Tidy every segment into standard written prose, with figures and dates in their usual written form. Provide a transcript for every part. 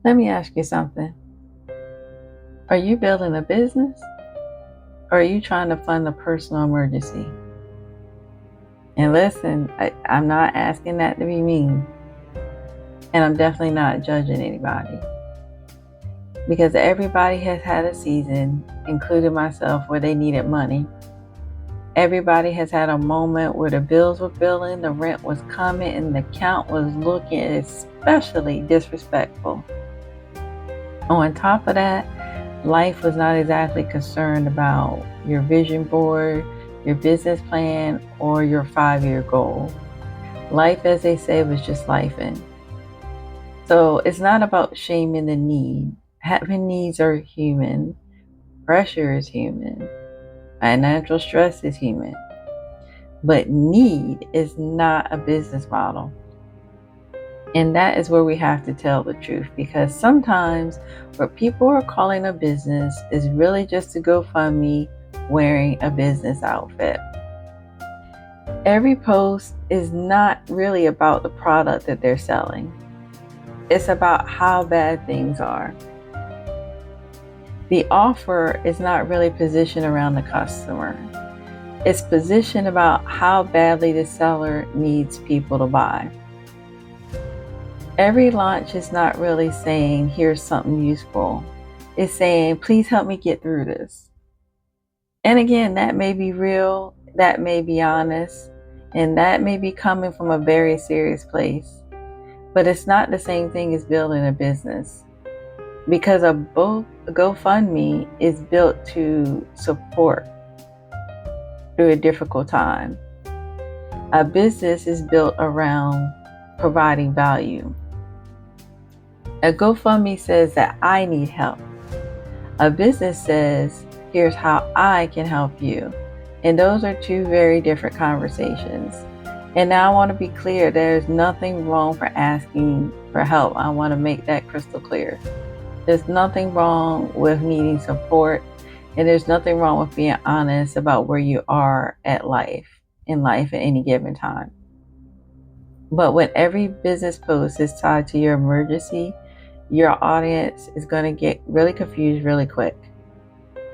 Let me ask you something. Are you building a business or are you trying to fund a personal emergency? And listen, I'm not asking that to be mean. And I'm definitely not judging anybody. Because everybody has had a season, including myself, where they needed money. Everybody has had a moment where the bills were billing, the rent was coming, and the account was looking especially disrespectful. On top of that, life was not exactly concerned about your vision board, your business plan, or your 5-year goal. Life, as they say, was just lifing. So it's not about shaming the need. Having needs are human. Pressure is human. Financial stress is human. But need is not a business model. And that is where we have to tell the truth, because sometimes what people are calling a business is really just a GoFundMe wearing a business outfit. Every post is not really about the product that they're selling. It's about how bad things are. The offer is not really positioned around the customer. It's positioned about how badly the seller needs people to buy. Every launch is not really saying, here's something useful. It's saying, please help me get through this. And again, that may be real, that may be honest, and that may be coming from a very serious place. But it's not the same thing as building a business. Because a GoFundMe is built to support through a difficult time. A business is built around providing value. A GoFundMe says that I need help. A business says, here's how I can help you. And those are two very different conversations. And now I want to be clear, there's nothing wrong for asking for help. I want to make that crystal clear. There's nothing wrong with needing support, and there's nothing wrong with being honest about where you are in life at any given time. But when every business post is tied to your emergency, your audience is going to get really confused really quick.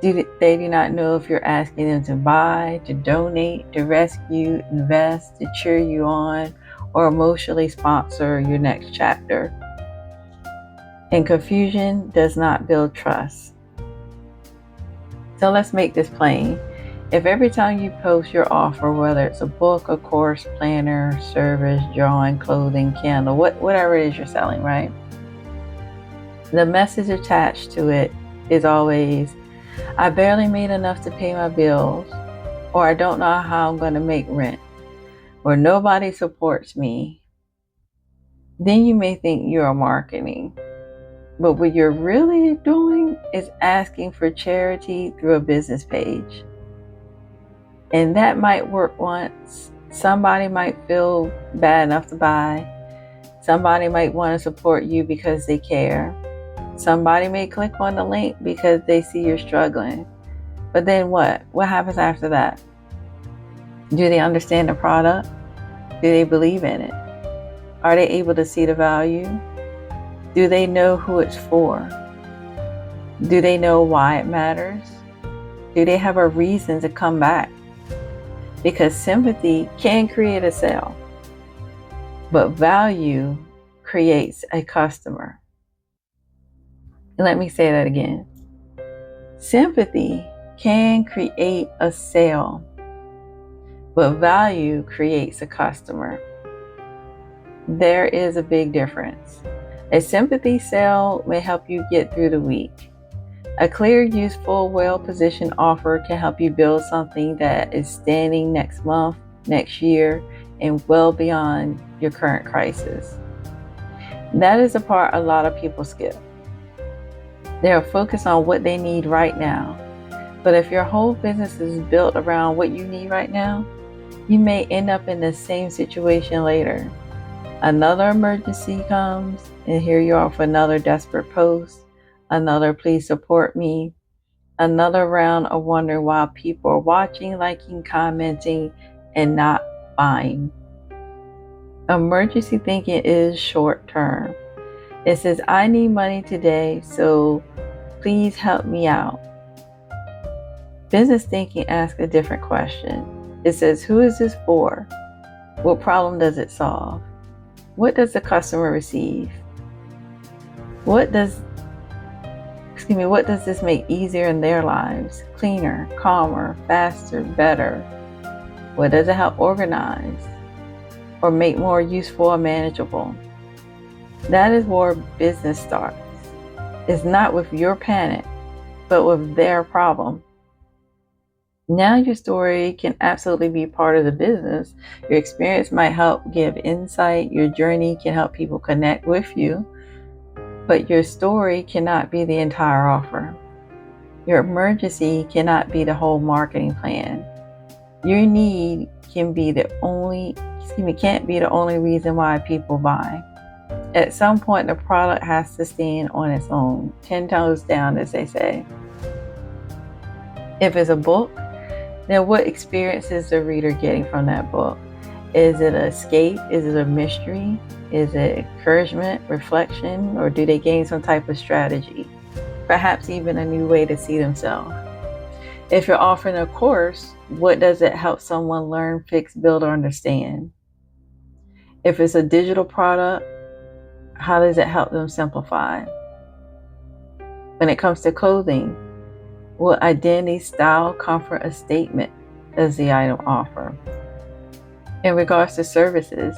They do not know if you're asking them to buy, to donate, to rescue, invest, to cheer you on, or emotionally sponsor your next chapter. And confusion does not build trust. So let's make this plain. If every time you post your offer, whether it's a book, a course, planner, service, drawing, clothing, candle, whatever it is you're selling, right? The message attached to it is always, I barely made enough to pay my bills, or I don't know how I'm going to make rent, or nobody supports me. Then you may think you're marketing. But what you're really doing is asking for charity through a business page. And that might work once. Somebody might feel bad enough to buy. Somebody might want to support you because they care. Somebody may click on the link because they see you're struggling. But then what? What happens after that? Do they understand the product? Do they believe in it? Are they able to see the value? Do they know who it's for? Do they know why it matters? Do they have a reason to come back? Because sympathy can create a sale, but value creates a customer. Let me say that again. Sympathy can create a sale, but value creates a customer. There is a big difference. A sympathy sale may help you get through the week. A clear, useful, well-positioned offer can help you build something that is standing next month, next year, and well beyond your current crisis. That is the part a lot of people skip. They are focused on what they need right now. But if your whole business is built around what you need right now, you may end up in the same situation later. Another emergency comes, and here you are for another desperate post, another please support me, another round of wondering why people are watching, liking, commenting, and not buying. Emergency thinking is short term. It says, I need money today, so please help me out. Business thinking asks a different question. It says, who is this for? What problem does it solve? What does the customer receive? What does this make easier in their lives? Cleaner, calmer, faster, better? What does it help organize or make more useful or manageable? That is where business starts. It's not with your panic, but with their problem. Now your story can absolutely be part of the business. Your experience might help give insight. Your journey can help people connect with you. But your story cannot be the entire offer. Your emergency cannot be the whole marketing plan. Your need can't be the only reason why people buy. At some point, the product has to stand on its own, 10 toes down, as they say. If it's a book, then what experience is the reader getting from that book? Is it an escape? Is it a mystery? Is it encouragement, reflection, or do they gain some type of strategy? Perhaps even a new way to see themselves. If you're offering a course, what does it help someone learn, fix, build, or understand? If it's a digital product, how does it help them simplify? When it comes to clothing, what identity, style, comfort, or statement does the item offer? In regards to services,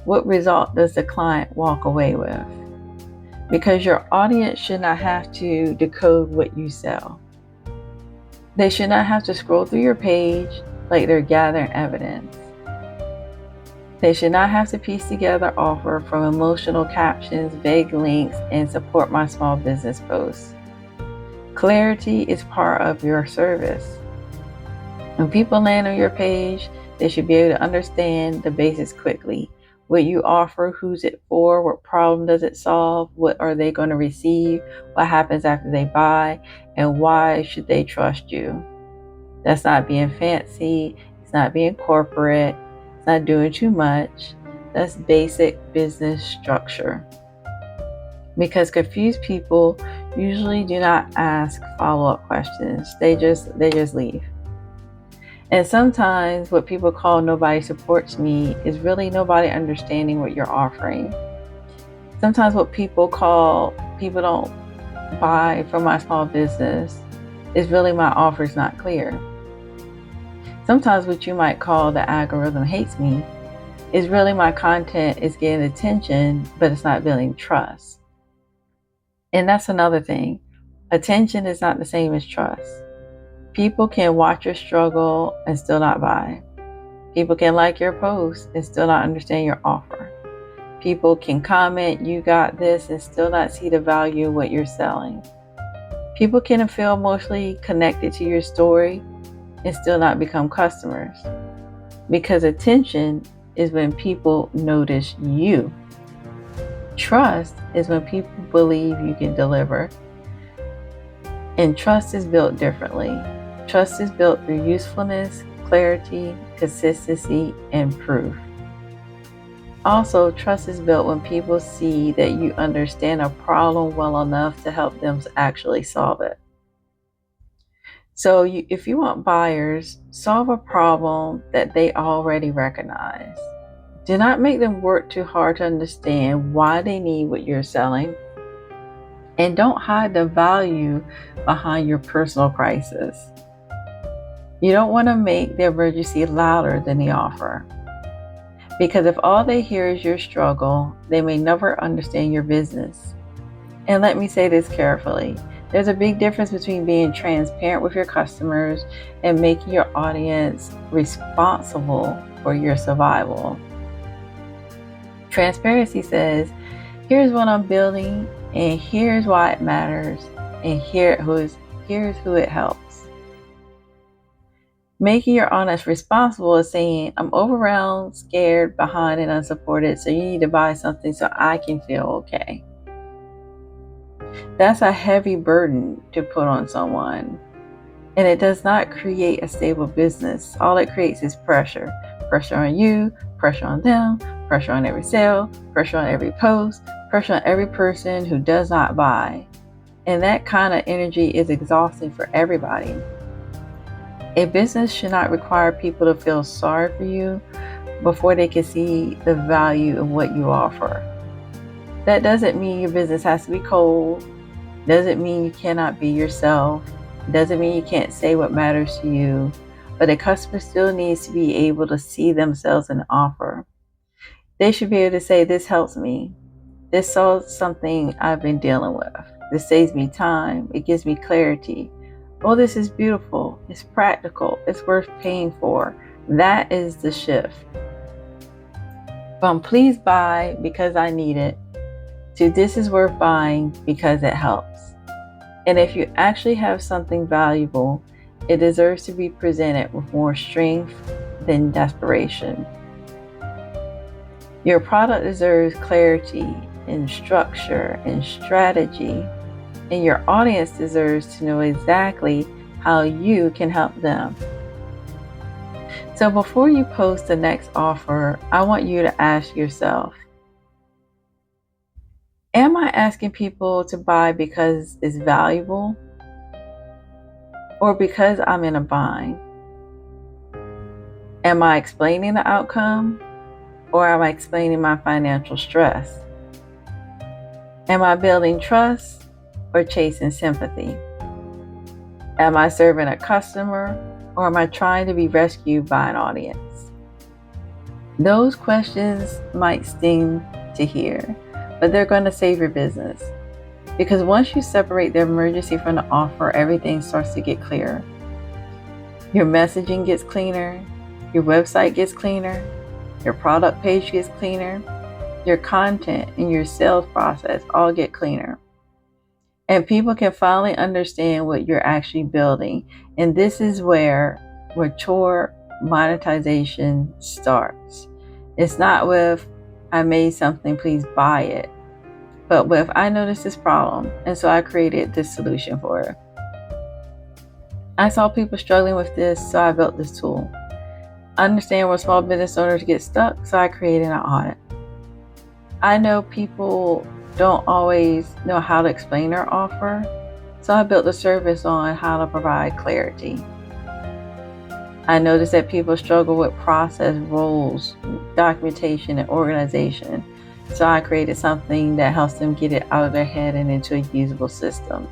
what result does the client walk away with? Because your audience should not have to decode what you sell. They should not have to scroll through your page like they're gathering evidence. They should not have to piece together offer from emotional captions, vague links, and support my small business posts. Clarity is part of your service. When people land on your page, they should be able to understand the basics quickly. What you offer, who's it for, what problem does it solve, what are they going to receive, what happens after they buy, and why should they trust you. That's not being fancy, it's not being corporate, it's not doing too much. That's basic business structure. Because confused people usually do not ask follow-up questions. They just leave. And sometimes what people call nobody supports me is really nobody understanding what you're offering. Sometimes what people call people don't buy from my small business is really my offer is not clear. Sometimes what you might call the algorithm hates me is really my content is getting attention, but it's not building trust. And that's another thing. Attention is not the same as trust. People can watch your struggle and still not buy. People can like your post and still not understand your offer. People can comment, you got this, and still not see the value of what you're selling. People can feel emotionally connected to your story and still not become customers. Because attention is when people notice you. Trust is when people believe you can deliver. And trust is built differently. Trust is built through usefulness, clarity, consistency, and proof. Also, trust is built when people see that you understand a problem well enough to help them actually solve it. So if you want buyers, solve a problem that they already recognize. Do not make them work too hard to understand why they need what you're selling. And don't hide the value behind your personal crisis. You don't want to make the emergency louder than the offer. Because if all they hear is your struggle, they may never understand your business. And let me say this carefully. There's a big difference between being transparent with your customers and making your audience responsible for your survival. Transparency says, here's what I'm building, and here's why it matters, and here's who it helps. Making your audience responsible is saying, I'm overwhelmed, scared, behind, and unsupported, so you need to buy something so I can feel okay. That's a heavy burden to put on someone, and it does not create a stable business. All it creates is pressure. Pressure on you, pressure on them, pressure on every sale, pressure on every post, pressure on every person who does not buy. And that kind of energy is exhausting for everybody. A business should not require people to feel sorry for you before they can see the value of what you offer. That doesn't mean your business has to be cold. Doesn't mean you cannot be yourself. Doesn't mean you can't say what matters to you. But a customer still needs to be able to see themselves in the offer. They should be able to say, this helps me. This solves something I've been dealing with. This saves me time. It gives me clarity. Oh, this is beautiful. It's practical. It's worth paying for. That is the shift. From please buy because I need it to this is worth buying because it helps. And if you actually have something valuable, it deserves to be presented with more strength than desperation. Your product deserves clarity and structure and strategy, and your audience deserves to know exactly how you can help them. So before you post the next offer, I want you to ask yourself, am I asking people to buy because it's valuable or because I'm in a bind? Am I explaining the outcome or am I explaining my financial stress? Am I building trust or chasing sympathy? Am I serving a customer or am I trying to be rescued by an audience? Those questions might sting to hear, but they're going to save your business. Because once you separate the emergency from the offer, everything starts to get clearer. Your messaging gets cleaner, your website gets cleaner, your product page gets cleaner, your content and your sales process all get cleaner. And people can finally understand what you're actually building. And this is where mature monetization starts. It's not with, I made something, please buy it. But with, I noticed this problem, and so I created this solution for it. I saw people struggling with this, so I built this tool. I understand where small business owners get stuck, so I created an audit. I know people don't always know how to explain their offer, so I built a service on how to provide clarity. I noticed that people struggle with process, roles, documentation, and organization, so I created something that helps them get it out of their head and into a usable system.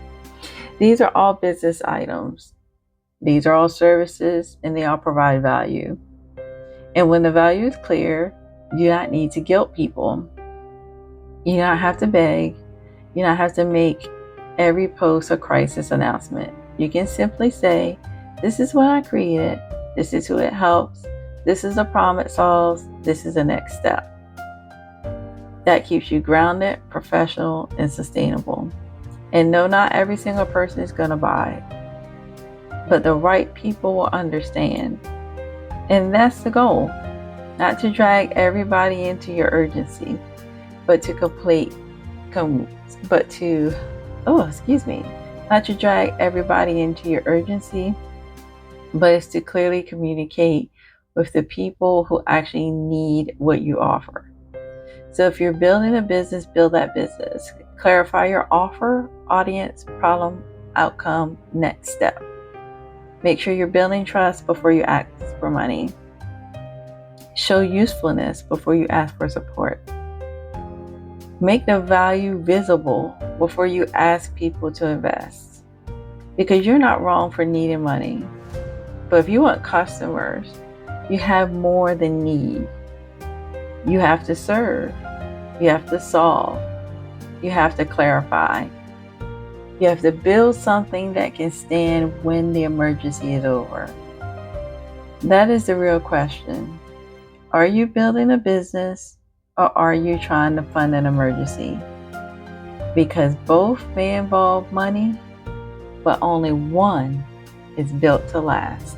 These are all business items. These are all services, and they all provide value. And when the value is clear, you do not need to guilt people. You do not have to beg. You do not have to make every post a crisis announcement. You can simply say, this is what I created. This is who it helps. This is the problem it solves. This is the next step. That keeps you grounded, professional, and sustainable. And no, not every single person is going to buy, but the right people will understand. And that's the goal. Not to drag everybody into your urgency, not to drag everybody into your urgency, but it's to clearly communicate with the people who actually need what you offer. So if you're building a business, build that business. Clarify your offer, audience, problem, outcome, next step. Make sure you're building trust before you ask for money. Show usefulness before you ask for support. Make the value visible before you ask people to invest. Because you're not wrong for needing money. But if you want customers, you have more than need. You have to serve. You have to solve. You have to clarify. You have to build something that can stand when the emergency is over. That is the real question. Are you building a business or are you trying to fund an emergency? Because both may involve money, but only one is built to last.